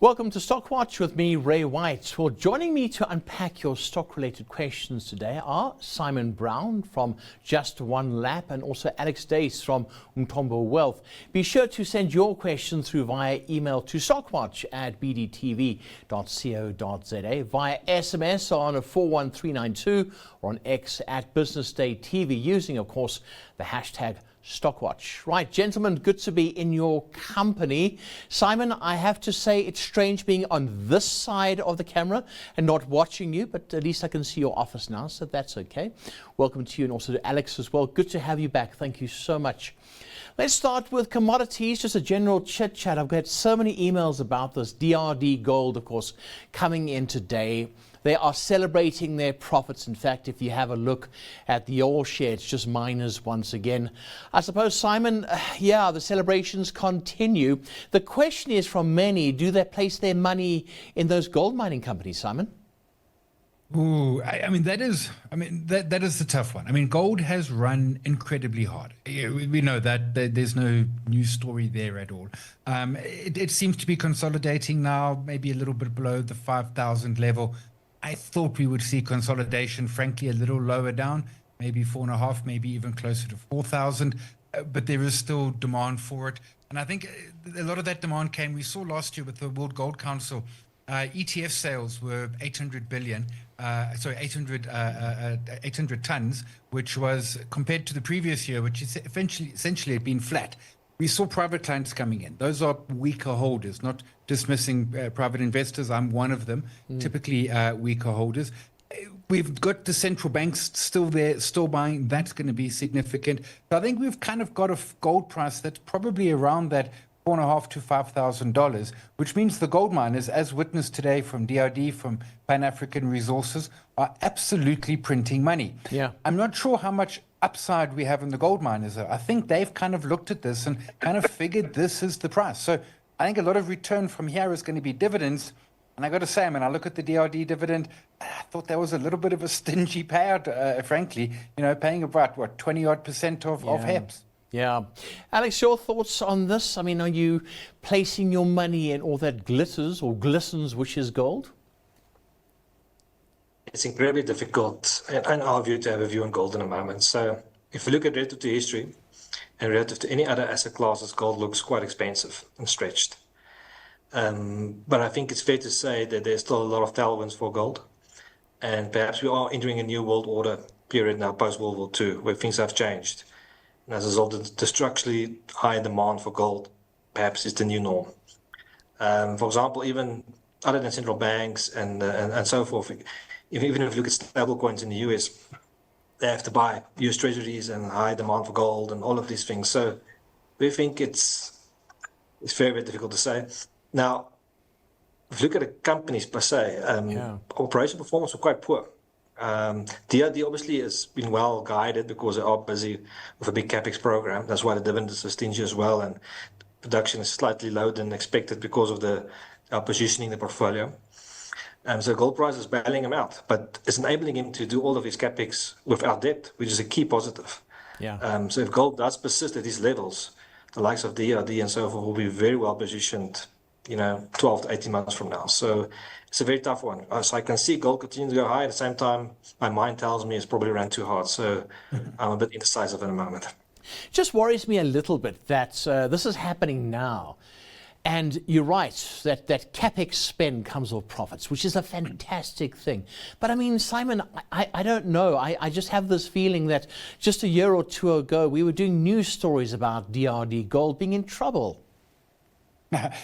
Welcome to Stockwatch with me, Ray White. Well, joining me to unpack your stock-related questions today are Simon Brown from Just One Lap and also Alex Duys from Umthombo Wealth. Be sure to send your questions through via email to stockwatch@bdtv.co.za, via SMS on 41392 or on X @BusinessDayTV using, of course, the hashtag Stockwatch. Right, gentlemen, good to be in your company. Simon, I have to say it's strange being on this side of the camera and not watching you, but at least I can see your office now, so that's okay. Welcome to you and also to Alex as well. Good to have you back. Thank you so much. Let's start with commodities, just a general chit chat. I've got so many emails about this. DRD Gold, of course, coming in today. They are celebrating their profits. In fact, if you have a look at the all share, it's just miners once again. I suppose, Simon, the celebrations continue. The question is from many, do they place their money in those gold mining companies, Simon? Ooh, that is the tough one. I mean, gold has run incredibly hard. We know that there's no news story there at all. It seems to be consolidating now, maybe a little bit below the 5,000 level. I thought we would see consolidation, frankly, a little lower down, maybe 4.5, maybe even closer to 4,000. But there is still demand for it. And I think a lot of that demand came, we saw last year with the World Gold Council, ETF sales were 800 tons, which was compared to the previous year, which is essentially had been flat. We saw private clients coming in. Those are weaker holders, not dismissing private investors. I'm one of them, typically weaker holders. We've got the central banks still there, still buying. That's going to be significant. So I think we've kind of got a gold price that's probably around that $4,500 to $5,000, which means the gold miners, as witnessed today from DRD, from Pan-African Resources, are absolutely printing money. Yeah. I'm not sure how much upside we have in the gold miners. I think they've kind of looked at this and kind of figured this is the price. So I think a lot of return from here is going to be dividends. And I got to say, I look at the DRD dividend, I thought that was a little bit of a stingy payout, frankly, paying about, 20% of HEPS. Yeah. Alex, your thoughts on this? Are you placing your money in all that glitters or glistens, which is gold? It's incredibly difficult, in our view, to have a view on gold in a moment. So if we look at relative to history and relative to any other asset classes, gold looks quite expensive and stretched. But I think it's fair to say that there's still a lot of tailwinds for gold. And perhaps we are entering a new world order period now, post-World War II, where things have changed. And as a result, the structurally high demand for gold perhaps is the new norm. For example, even other than central banks and so forth, even if you look at stable coins in the US, they have to buy US treasuries and high demand for gold and all of these things. So we think it's very, very difficult to say. Now, if you look at the companies per se, operational performance were quite poor. DRD obviously has been well guided because they are busy with a big capex program. That's why the dividend is so stingy as well, and production is slightly lower than expected because of our positioning the portfolio. So gold price is bailing him out, but it's enabling him to do all of his capex without debt, which is a key positive. Yeah. So if gold does persist at these levels, the likes of DRD and so forth will be very well positioned, 12 to 18 months from now. So it's a very tough one. So I can see gold continue to go high. At the same time, my mind tells me it's probably ran too hard. So I'm a bit indecisive at the moment. Just worries me a little bit that this is happening now. And you're right, that capex spend comes off profits, which is a fantastic thing. But Simon, I don't know. I just have this feeling that just a year or two ago, we were doing news stories about DRD Gold being in trouble.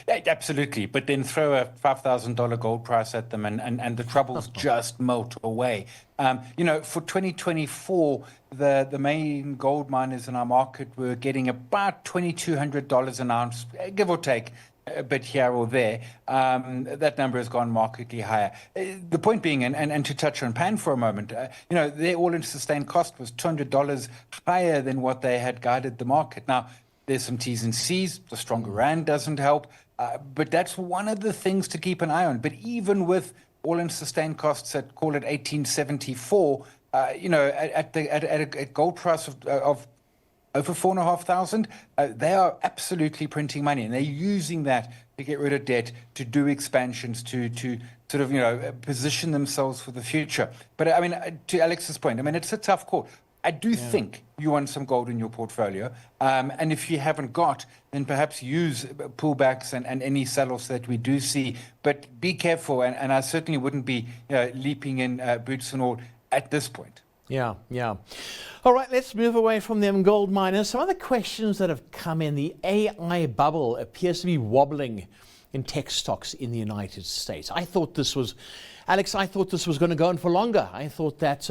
Absolutely, but then throw a $5,000 gold price at them and the troubles just melt away. For 2024, the main gold miners in our market were getting about $2,200 an ounce, give or take a bit here or there. That number has gone markedly higher. The point being, and to touch on Pan for a moment, their all-in sustained cost was $200 higher than what they had guided the market. Now, there's some T's and C's. The stronger rand doesn't help. But that's one of the things to keep an eye on. But even with all-in sustained costs at, call it 1874, at a gold price of over 4,500, they are absolutely printing money, and they're using that to get rid of debt, to do expansions, to sort of, position themselves for the future. But I mean, to Alex's point, I mean, it's a tough call. I do think you want some gold in your portfolio. And if you haven't got, then perhaps use pullbacks and any sell-offs that we do see. But be careful, and I certainly wouldn't be leaping in boots and all at this point. Yeah. All right, let's move away from them gold miners. Some other questions that have come in. The AI bubble appears to be wobbling in tech stocks in the United States. Alex, I thought this was going to go on for longer. I thought that,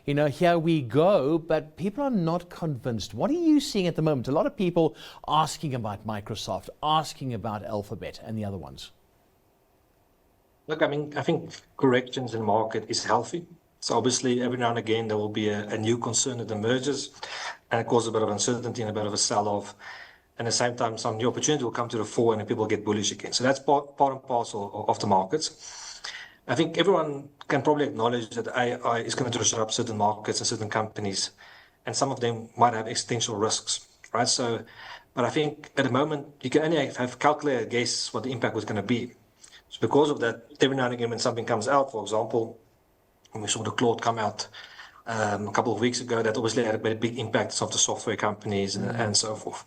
here we go, but people are not convinced. What are you seeing at the moment? A lot of people asking about Microsoft, asking about Alphabet and the other ones. Look, I mean, I think corrections in the market is healthy. So obviously, every now and again, there will be a new concern that emerges and it causes a bit of uncertainty and a bit of a sell-off. And at the same time, some new opportunity will come to the fore and people get bullish again. So that's part and parcel of the markets. I think everyone can probably acknowledge that AI is going to disrupt certain markets and certain companies, and some of them might have existential risks, right? So, but I think at the moment, you can only have calculated guess what the impact was going to be. So because of that, every now and again when something comes out, for example, when we saw the Claude come out a couple of weeks ago, that obviously had a very big impact on some of the software companies and so forth.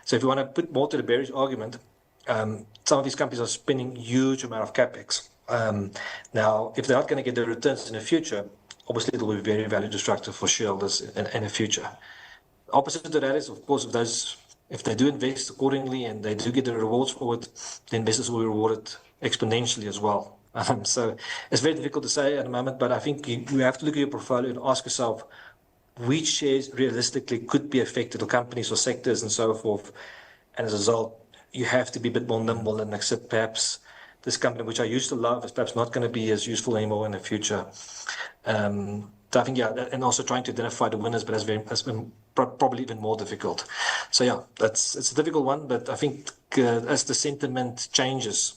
So if you want to put more to the bearish argument, some of these companies are spending huge amount of capex. Now, if they're not going to get the returns in the future, obviously it will be very value destructive for shareholders in the future. Opposite to that is, of course, if they do invest accordingly and they do get the rewards for it, the investors will be rewarded exponentially as well. So it's very difficult to say at the moment, but I think you have to look at your portfolio and ask yourself which shares realistically could be affected, or companies or sectors and so forth. And as a result, you have to be a bit more nimble and accept perhaps this company, which I used to love, is perhaps not going to be as useful anymore in the future. So I think, and also trying to identify the winners, but has been probably even more difficult. So it's a difficult one, but I think as the sentiment changes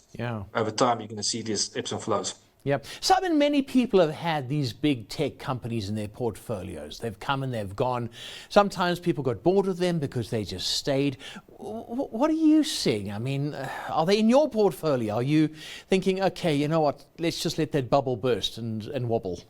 over time, you're going to see these ebbs and flows. Yeah. Simon, many people have had these big tech companies in their portfolios. They've come and they've gone. Sometimes people got bored of them because they just stayed. What are you seeing? I mean, are they in your portfolio? Are you thinking, okay, you know what, let's just let that bubble burst and wobble?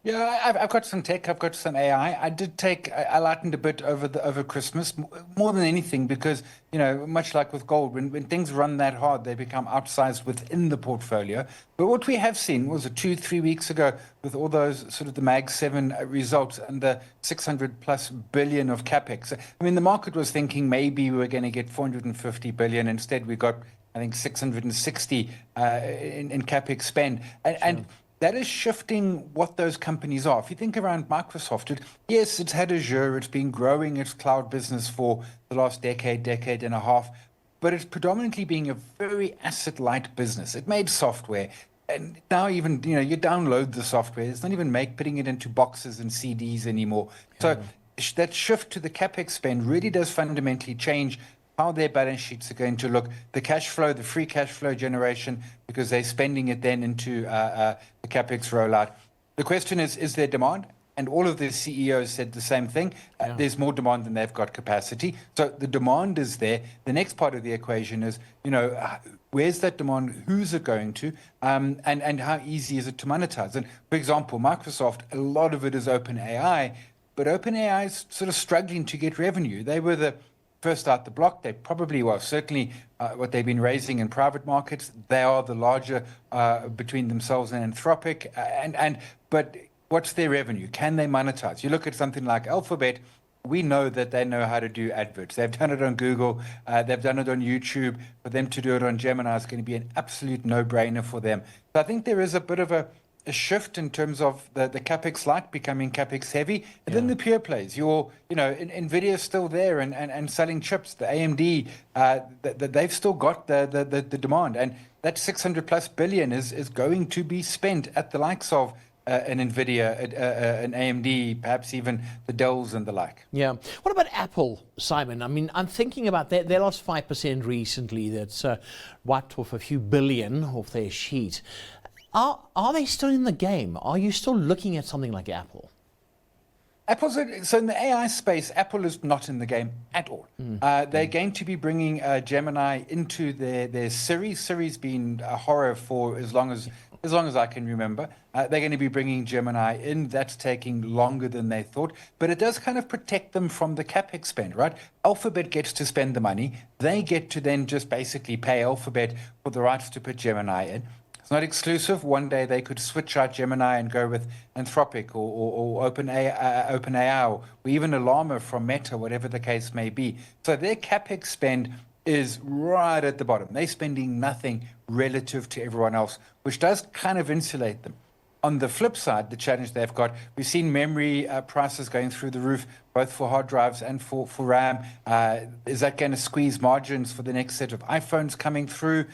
Yeah, I've got some tech, I've got some AI. I lightened a bit over Christmas, more than anything, because, much like with gold, when things run that hard, they become outsized within the portfolio. But what we have seen was 2-3 weeks ago with all those sort of the Mag 7 results and the 600 plus billion of capex. I mean, the market was thinking maybe we were going to get 450 billion. Instead, we got, I think, 660 in capex spend. And that is shifting what those companies are. If you think around Microsoft, yes, it's had Azure, it's been growing its cloud business for the last decade and a half, but it's predominantly being a very asset-light business. It made software, and now even, you download the software. It's not even putting it into boxes and CDs anymore. So that shift to the CapEx spend really does fundamentally change how their balance sheets are going to look, the cash flow, the free cash flow generation, because they're spending it then into the CapEx rollout. The question is there demand? And all of the CEOs said the same thing. There's more demand than they've got capacity. So the demand is there. The next part of the equation is, where's that demand? Who's it going to? And how easy is it to monetize? And for example, Microsoft, a lot of it is OpenAI, but OpenAI is sort of struggling to get revenue. They were the first out the block. They probably, certainly what they've been raising in private markets, they are the larger between themselves and Anthropic. But what's their revenue? Can they monetize? You look at something like Alphabet, we know that they know how to do adverts. They've done it on Google. They've done it on YouTube. For them to do it on Gemini is going to be an absolute no-brainer for them. So I think there is a bit of a shift in terms of the capex light becoming capex heavy, and then the pure plays. Nvidia is still there and selling chips. The AMD, they've still got the demand, and that 600 plus billion is going to be spent at the likes of an Nvidia, an AMD, perhaps even the Dells and the like. Yeah. What about Apple, Simon? I mean, I'm thinking about that. They lost 5% recently. That's wiped off a few billion off their sheet. Are they still in the game? Are you still looking at something like Apple? So in the AI space, Apple is not in the game at all. They're going to be bringing Gemini into their Siri. Siri's been a horror for as long as I can remember. They're going to be bringing Gemini in. That's taking longer than they thought, but it does kind of protect them from the capex spend, right? Alphabet gets to spend the money. They get to then just basically pay Alphabet for the rights to put Gemini in. It's not exclusive. One day they could switch out Gemini and go with Anthropic or OpenAI or even a Llama from Meta, whatever the case may be. So their capex spend is right at the bottom. They're spending nothing relative to everyone else, which does kind of insulate them. On the flip side, the challenge they've got, we've seen memory prices going through the roof, both for hard drives and for RAM. Is that going to squeeze margins for the next set of iPhones coming through?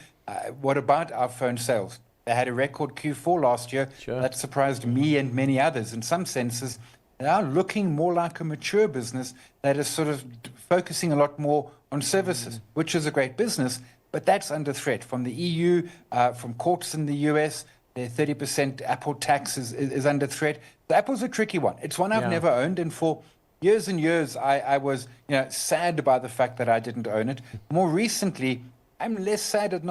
What about our phone sales? They had a record Q4 last year. Sure. That surprised me and many others. In some senses, they are looking more like a mature business that is sort of focusing a lot more on services, which is a great business, but that's under threat from the EU, from courts in the US. Their 30% Apple tax is under threat. So Apple's a tricky one. It's one I've never owned, and for years and years, I was sad by the fact that I didn't own it. More recently, I'm less sad at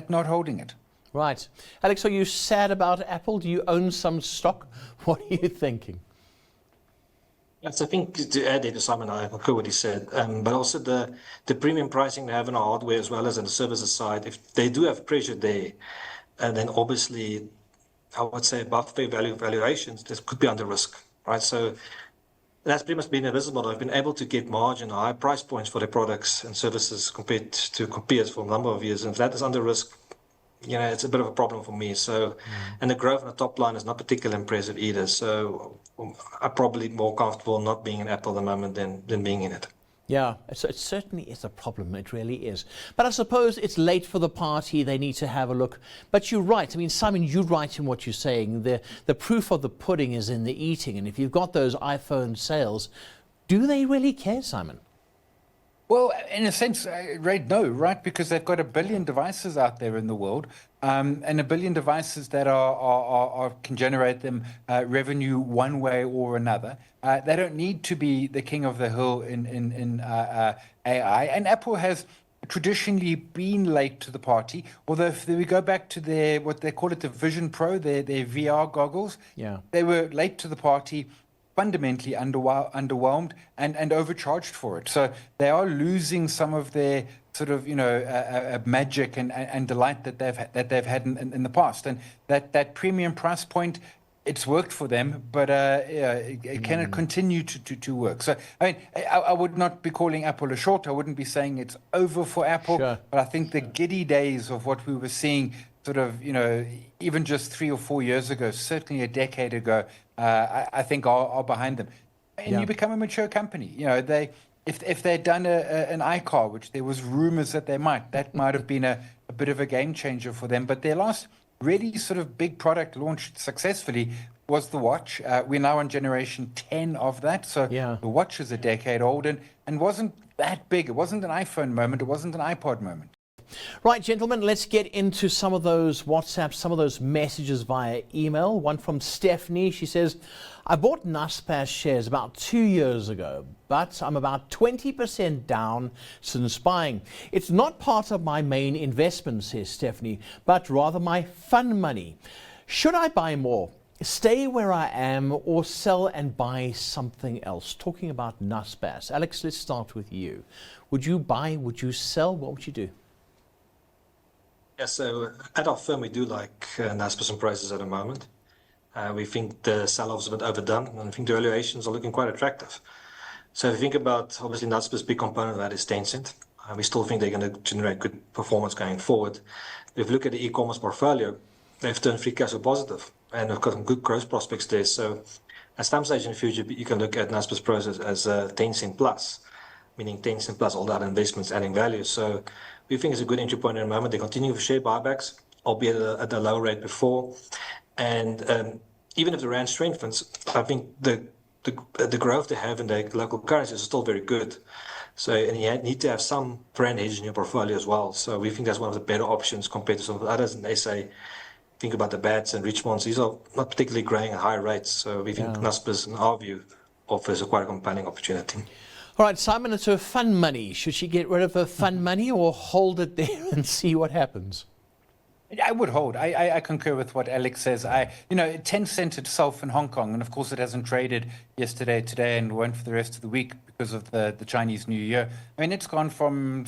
not holding it. Right. Alex, are you sad about Apple? Do you own some stock? What are you thinking? Yes, I think to add to Simon, I concur what he said, but also the premium pricing they have in our hardware as well as on the services side, if they do have pressure there, and then obviously, I would say above fair value valuations, this could be under risk, right? So that's pretty much been a business model. I've been able to get margin, high price points for their products and services compared to peers for a number of years. And if that is under risk, it's a bit of a problem for me. So, and the growth on the top line is not particularly impressive either. So I'm probably more comfortable not being in Apple at the moment than being in it. Yeah, it certainly is a problem. It really is. But I suppose it's late for the party. They need to have a look. But you're right. I mean, Simon, you're right in what you're saying. The proof of the pudding is in the eating. And if you've got those iPhone sales, do they really care, Simon? Well, in a sense, Ray, no, right? Because they've got 1 billion devices out there in the world, and 1 billion devices that can generate them revenue one way or another. They don't need to be the king of the hill in AI. And Apple has traditionally been late to the party. Although if we go back to what they call it, the Vision Pro, their VR goggles, they were late to the party, fundamentally underwhelmed and overcharged for it. So they are losing some of their sort of magic and delight that they've had in the past. And that premium price point, it's worked for them, but it cannot continue to work. So I mean, I would not be calling Apple a short. I wouldn't be saying it's over for Apple. Sure. But I think the giddy days of what we were seeing sort of, even just 3 or 4 years ago, certainly a decade ago, I think are behind them. And you become a mature company. If they'd done an iCar, which there was rumors that they might, that might have been a bit of a game changer for them. But their last really sort of big product launched successfully was the watch. We're now on generation 10 of that. So the watch is a decade old and wasn't that big. It wasn't an iPhone moment. It wasn't an iPod moment. Right, gentlemen, let's get into some of those WhatsApps, some of those messages via email. One from Stephanie. She says, I bought Naspers shares about 2 years ago, but I'm about 20% down since buying. It's not part of my main investment, says Stephanie, but rather my fun money. Should I buy more, stay where I am, or sell and buy something else? Talking about Naspers. Alex, let's start with you. Would you buy? Would you sell? What would you do? Yeah, so at our firm, we do like Naspers and Prosus at the moment. We think the sell-off is a bit overdone, and I think the valuations are looking quite attractive. So if you think about, obviously, Naspers' big component of that is Tencent. We still think they're going to generate good performance going forward. If you look at the e-commerce portfolio, they've turned free cash flow positive, and they've got some good growth prospects there. So at some stage in the future, you can look at Naspers Prosus as Tencent Plus, meaning Tencent Plus all the other investments adding value. So we think it's a good entry point at the moment. They continue with share buybacks, albeit at a lower rate before. And even if the rand strengthens, I think the growth they have in their local currencies is still very good. So, and you need to have some rand hedge in your portfolio as well. So we think that's one of the better options compared to some of the others. And they say, think about the BATs and Richmonds. These are not particularly growing at high rates. So we think Naspers, in our view, offers quite a compelling opportunity. All right, Simon, it's her fun money. Should she get rid of her fun money or hold it there and see what happens? I would hold. I concur with what Alex says. Tencent itself in Hong Kong, and of course it hasn't traded yesterday, today, and won't for the rest of the week because of the Chinese New Year. I mean, it's gone from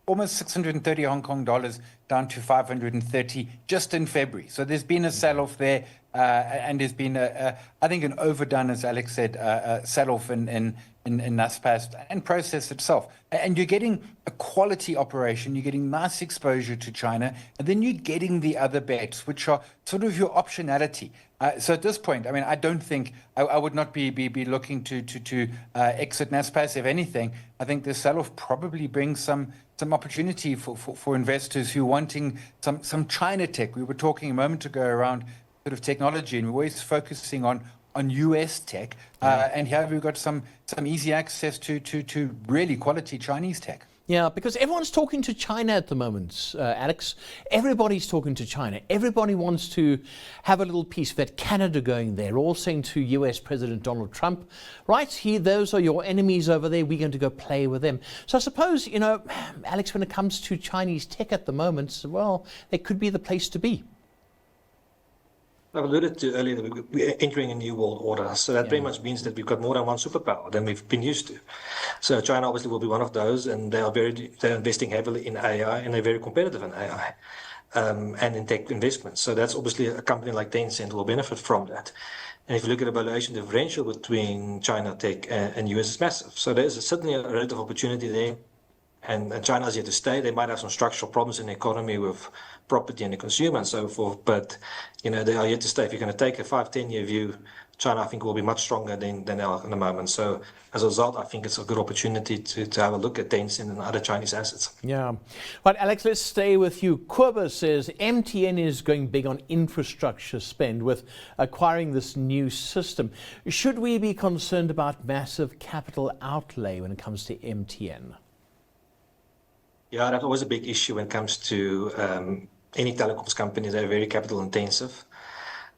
almost 630 Hong Kong dollars down to 530 just in February. So there's been a sell-off there, and there's been, I think, an overdone, as Alex said, sell-off in Naspers and Prosus itself. And you're getting a quality operation, you're getting nice exposure to China, and then you're getting the other bets, which are sort of your optionality. So at this point, I mean, I don't think, I would not be looking to exit Naspers. If anything, I think the sell-off probably brings some opportunity for investors who are wanting some China tech. We were talking a moment ago around sort of technology, and we're always focusing on US tech, and here we've got some easy access to really quality Chinese tech. Yeah, because everyone's talking to China at the moment, Alex. Everybody's talking to China. Everybody wants to have a little piece of that. Canada going there, all saying to US President Donald Trump, right, those are your enemies over there. We're going to go play with them. So I suppose, Alex, when it comes to Chinese tech at the moment, well, they could be the place to be. I've alluded to earlier that we're entering a new world order. So that pretty much means that we've got more than one superpower than we've been used to. So China obviously will be one of those, and they're investing heavily in AI, and they're very competitive in AI and in tech investments. So that's obviously a company like Tencent will benefit from that. And if you look at the valuation differential between China tech and US, it's massive. So there's certainly a relative opportunity there. And China's here to stay. They might have some structural problems in the economy with property and the consumer and so forth, but they are here to stay. If you're going to take a 5-10 year view, China, I think, will be much stronger than they are in the moment. So as a result, I think it's a good opportunity to have a look at Tencent and other Chinese assets. Yeah. Right, Alex, let's stay with you. Quoba says MTN is going big on infrastructure spend with acquiring this new system. Should we be concerned about massive capital outlay when it comes to MTN? Yeah, that's always a big issue when it comes to any telecoms company. They're very capital intensive.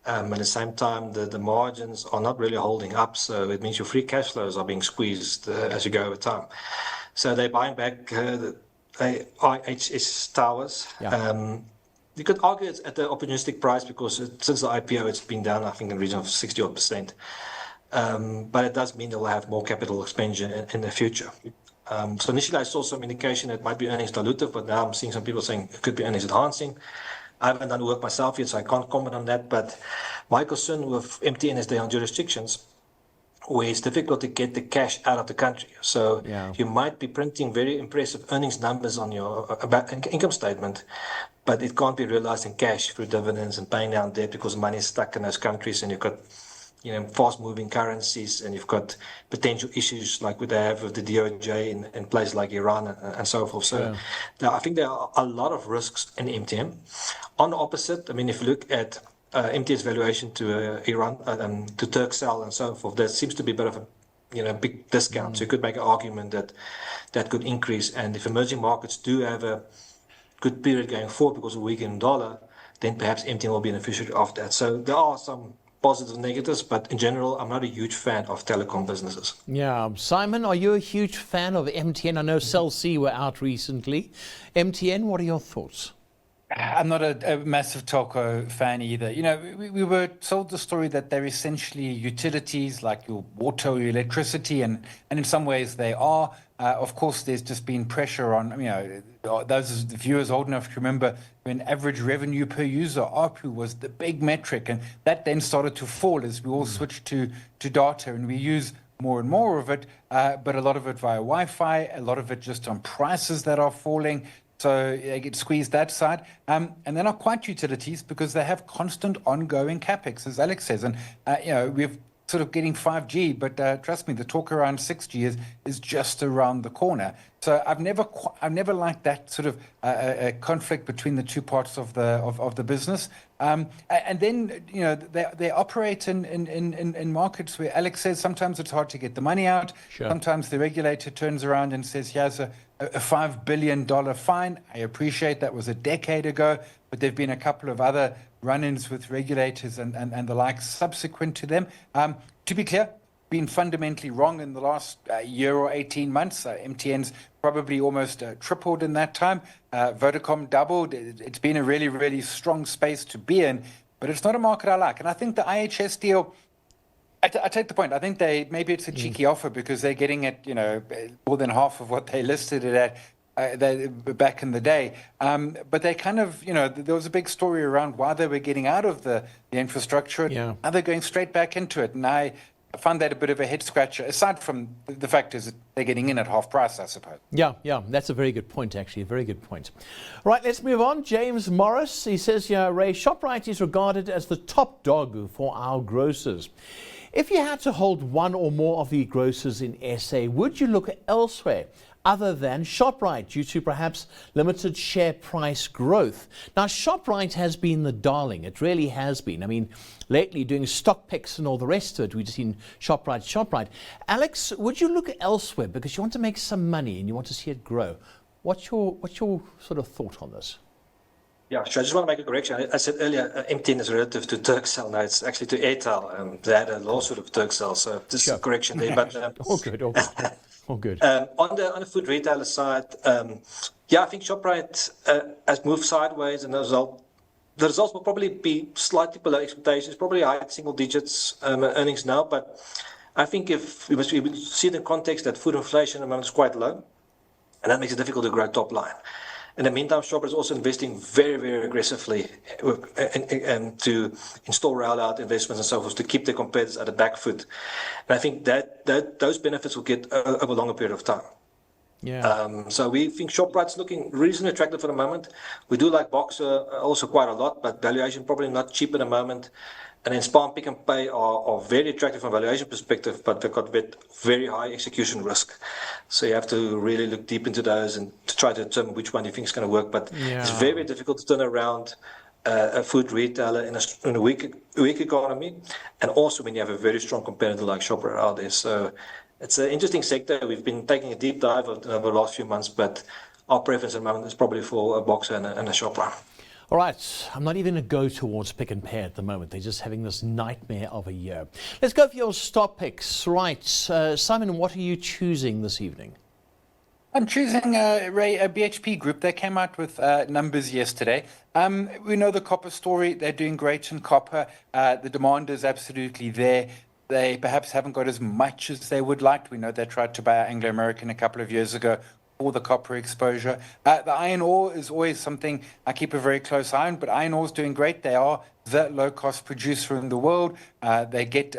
At the same time, the margins are not really holding up. So it means your free cash flows are being squeezed as you go over time. So they're buying back the IHS towers. Yeah. You could argue it's at the opportunistic price because since the IPO, it's been down, I think, in the region of 60%. But it does mean they'll have more capital expenditure in the future. So initially I saw some indication it might be earnings dilutive, but now I'm seeing some people saying it could be earnings enhancing. I haven't done work myself yet, so I can't comment on that. But my concern with MTN is they're on jurisdictions where it's difficult to get the cash out of the country. So you might be printing very impressive earnings numbers on your income statement, but it can't be realized in cash through dividends and paying down debt because money is stuck in those countries, and you've got fast-moving currencies, and you've got potential issues like they have with the DOJ in places like Iran and so forth. So I think there are a lot of risks in MTN. On the opposite, I mean, if you look at MTN's valuation to Iran, to Turkcell and so forth, there seems to be a bit of a big discount. So you could make an argument that could increase. And if emerging markets do have a good period going forward because of a weakening dollar, then perhaps MTN will be an beneficiary of that. So there are some positives and negatives, but in general, I'm not a huge fan of telecom businesses. Yeah. Simon, are you a huge fan of MTN? I know Cell C were out recently. MTN, what are your thoughts? I'm not a massive telco fan either. We were told the story that they're essentially utilities like your water or your electricity, and in some ways they are. Of course, there's just been pressure on, those viewers old enough to remember when average revenue per user, ARPU, was the big metric. And that then started to fall as we all switched to data, and we use more and more of it, but a lot of it via Wi-Fi, a lot of it just on prices that are falling. So they get squeezed that side. And they're not quite utilities because they have constant ongoing capex, as Alex says. And, we've sort of getting 5G, but trust me, the talk around 6G is just around the corner. So I've never liked that sort of a conflict between the two parts of the business. And then they operate in markets where Alex says sometimes it's hard to get the money out. Sure. Sometimes the regulator turns around and says, here's a $5 billion fine. I appreciate that was a decade ago, but there've been a couple of other run-ins with regulators and the like subsequent to them. To be clear, been fundamentally wrong in the last year or 18 months. MTN's probably almost tripled in that time. Vodacom doubled. It's been a really, really strong space to be in, but it's not a market I like. And I think the IHS deal, I take the point. I think maybe it's a cheeky offer because they're getting it, more than half of what they listed it at. Back in the day, but they kind of, there was a big story around why they were getting out of the infrastructure. Yeah. Now they're going straight back into it, and I find that a bit of a head scratcher. Aside from the fact is that they're getting in at half price, I suppose. Yeah, that's a very good point, actually, a very good point. Right, let's move on. James Morris, he says here, Ray, ShopRite is regarded as the top dog for our grocers. If you had to hold one or more of the grocers in SA, would you look elsewhere other than ShopRite due to perhaps limited share price growth? Now, ShopRite has been the darling. It really has been. I mean, lately doing stock picks and all the rest of it, we've just seen ShopRite. Alex, would you look elsewhere because you want to make some money and you want to see it grow? What's your sort of thought on this? Yeah, sure. I just want to make a correction. I said earlier, MTN is relative to Turkcell. Now it's actually to Airtel. They had a lawsuit of Turkcell, so just a correction there. But all good. All good. On the food retailer side, I think ShopRite has moved sideways, and the results will probably be slightly below expectations, probably high single digits earnings now. But I think if we see the context that food inflation at the moment is quite low, and that makes it difficult to grow top line. In the meantime, ShopRite is also investing very, very aggressively to install rollout investments and so forth to keep their competitors at the back foot. And I think that those benefits will get over a longer period of time. Yeah. So we think ShopRite's looking reasonably attractive for the moment. We do like Boxer also quite a lot, but valuation probably not cheap at the moment. And then Spar and Pick n Pay are very attractive from a valuation perspective, but they've got very high execution risk. So you have to really look deep into those and to try to determine which one you think is going to work. But it's very, very difficult to turn around a food retailer in a weak economy, and also when you have a very strong competitor like ShopRite out there. So it's an interesting sector. We've been taking a deep dive over the last few months, but our preference at the moment is probably for a Boxer and a ShopRite. All right, I'm not even going to go towards Pick n Pay at the moment. They're just having this nightmare of a year. Let's go for your stock picks. Right, Simon, what are you choosing this evening? I'm choosing Ray, a BHP Group. They came out with numbers yesterday. We know the copper story. They're doing great in copper. The demand is absolutely there. They perhaps haven't got as much as they would like. We know they tried to buy Anglo American a couple of years ago for the copper exposure. The iron ore is always something I keep a very close eye on, but iron ore is doing great. They are the low-cost producer in the world. They get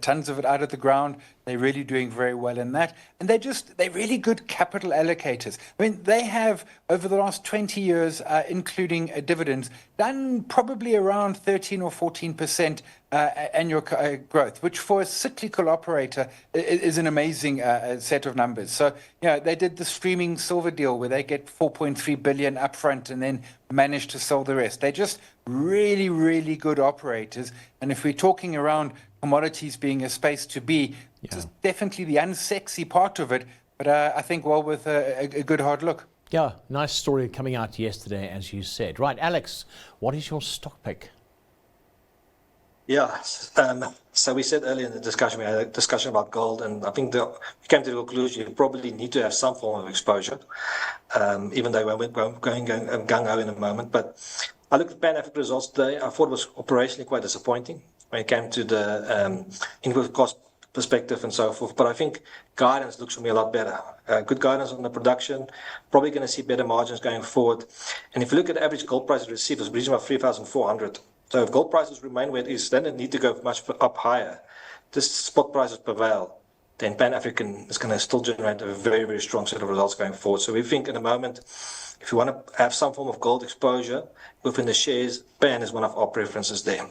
tons of it out of the ground. They're really doing very well in that. And they're really good capital allocators. I mean, they have, over the last 20 years, including dividends, done probably around 13 or 14% annual growth, which for a cyclical operator is an amazing set of numbers. So, they did the streaming silver deal where they get 4.3 billion upfront and then manage to sell the rest. They're just really, really good operators. And if we're talking around commodities being a space to be, it's definitely the unsexy part of it, but I think well worth a good hard look. Yeah, nice story coming out yesterday, as you said. Right, Alex, what is your stock pick? Yeah, so we said earlier in the discussion, we had a discussion about gold, and I think we came to the conclusion you probably need to have some form of exposure, even though we're going gung-ho in a moment. But I looked at Pan Africa results today. I thought it was operationally quite disappointing when it came to the input cost perspective and so forth. But I think guidance looks for me a lot better. Good guidance on the production, probably going to see better margins going forward. And if you look at the average gold price received, it's reaching about 3,400. So if gold prices remain where it is, then it need to go much up higher. This spot prices prevail, then Pan African is going to still generate a very, very strong set of results going forward. So we think in the moment, if you want to have some form of gold exposure within the shares, Pan is one of our preferences there.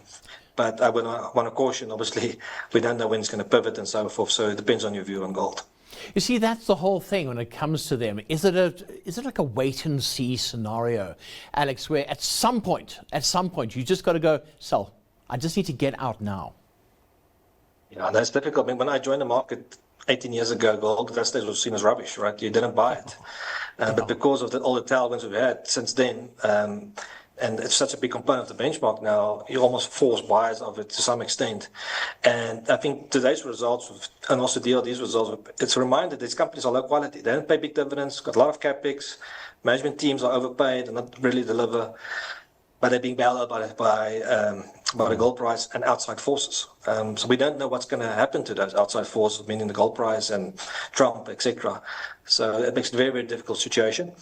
But I want to caution, obviously, we don't know when it's going to pivot and so forth, so it depends on your view on gold. You see, that's the whole thing when it comes to them. Is it like a wait and see scenario, Alex, where at some point, you just got to go, sell. I just need to get out now. Yeah, that's difficult. I mean, when I joined the market 18 years ago, gold at that stage was seen as rubbish, right? You didn't buy it. But because of all the tailwinds we've had since then, and it's such a big component of the benchmark now, you almost force buyers of it to some extent. And I think today's results, and also DLD's results, it's a reminder that these companies are low quality. They don't pay big dividends, got a lot of capex, management teams are overpaid and not really deliver, but they're being bailed out by the gold price and outside forces. So we don't know what's going to happen to those outside forces, meaning the gold price and Trump, etc. So it makes it a very, very difficult situation.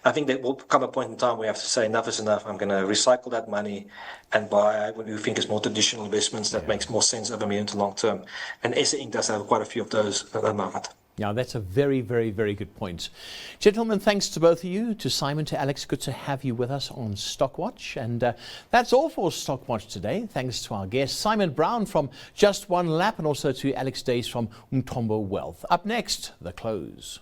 I think there will come a point in time where we have to say enough is enough. I'm going to recycle that money and buy what we think is more traditional investments that makes more sense over medium to long term. And SA Inc. does have quite a few of those at the moment. Yeah, that's a very, very, very good point. Gentlemen, thanks to both of you, to Simon, to Alex. Good to have you with us on Stockwatch. And that's all for Stockwatch today. Thanks to our guest, Simon Brown from Just One Lap, and also to Alex Duys from Umthombo Wealth. Up next, The Close.